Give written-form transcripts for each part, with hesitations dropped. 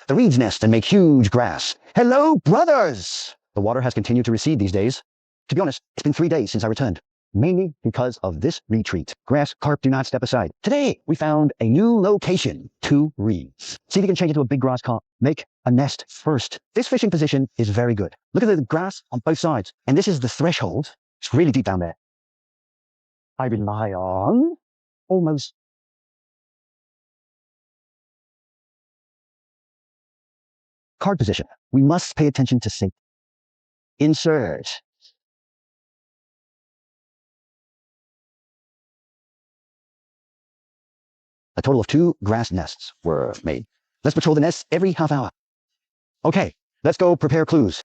the reeds nest and make huge grass. Hello, brothers! The water has continued to recede these days. To be honest, it's been 3 days since I returned, mainly because of this retreat. Grass, carp, do not step aside. Today, we found a new location, 2 reeds. See if you can change it to a big grass carp. Make a nest first. This fishing position is very good. Look at the grass on both sides. And this is the threshold. It's really deep down there. I rely on almost card position. We must pay attention to safety. Insert. A total of 2 grass nests were made. Let's patrol the nests every half hour. Okay, let's go prepare clues.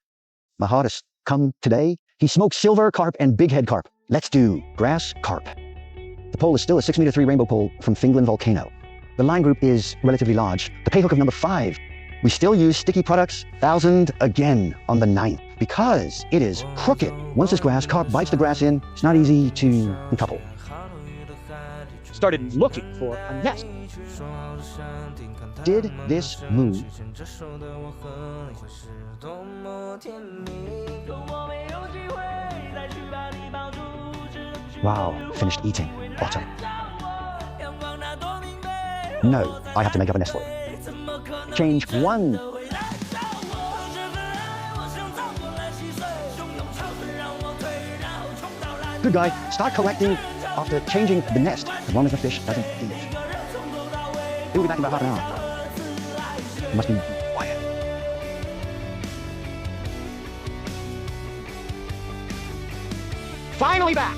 My hardest come today. He smoked silver carp and bighead carp. Let's do grass carp. The pole is still a 6'3" rainbow pole from Finland volcano. The line group is relatively large. The pay hook of number 5. We still use sticky products, 1000 again on the 9th because it is crooked. Once this grass carp bites the grass in, it's not easy to uncouple. Started looking for a nest. Did this move? Wow, finished eating. Bottom. No, I have to make up a nest for it. Change 1. Good guy. Start collecting after changing the nest, as long as the fish doesn't eat it. He'll be back in about half an hour. It must be quiet. Finally back!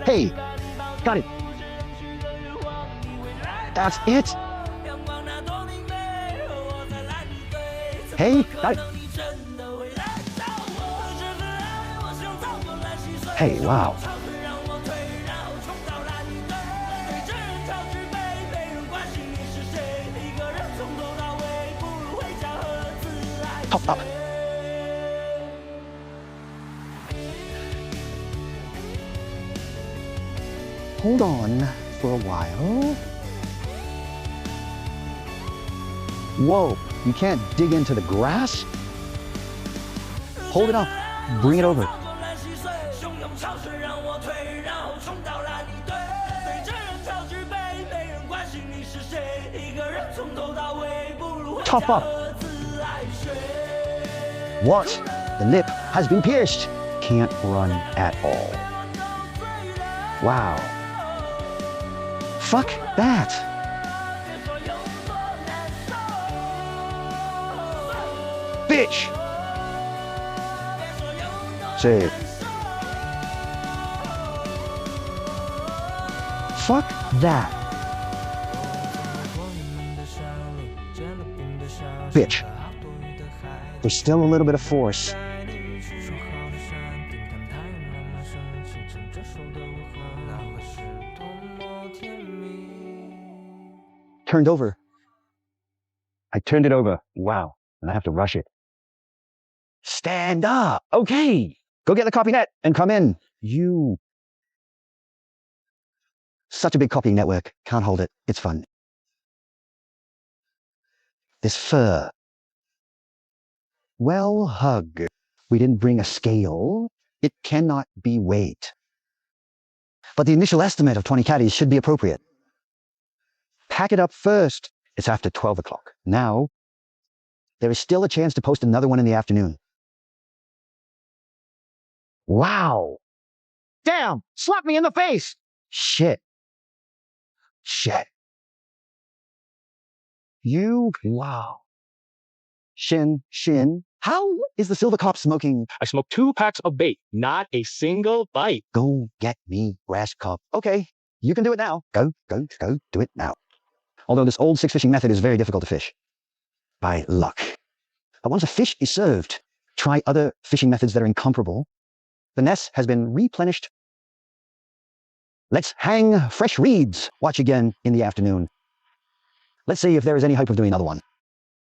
Hey, got it. That's it. Hey, got it. Hey, wow. Top up. Hold on for a while. Whoa, you can't dig into the grass? Hold it up, bring it over. Top up. What? The lip has been pierced. Can't run at all. Wow. Fuck that. Bitch. Save. Fuck that. Bitch. There's still a little bit of force. Turned over. I turned it over. Wow. And I have to rush it. Stand up. Okay. Go get the copy net and come in. You. Such a big copying network. Can't hold it. It's fun. This fur. Well, hug. We didn't bring a scale. It cannot be weighed. But the initial estimate of 20 caddies should be appropriate. Pack it up first. It's after 12 o'clock. Now, there is still a chance to post another one in the afternoon. Wow. Damn! Slap me in the face! Shit. Shit. You, wow. Shin. How is the silver carp smoking? I smoked 2 packs of bait, not a single bite. Go get me grass carp. Okay, you can do it now. Go, do it now. Although this old 6 fishing method is very difficult to fish. By luck. But once a fish is served, try other fishing methods that are incomparable. The nest has been replenished. Let's hang fresh reeds. Watch again in the afternoon. Let's see if there is any hope of doing another one.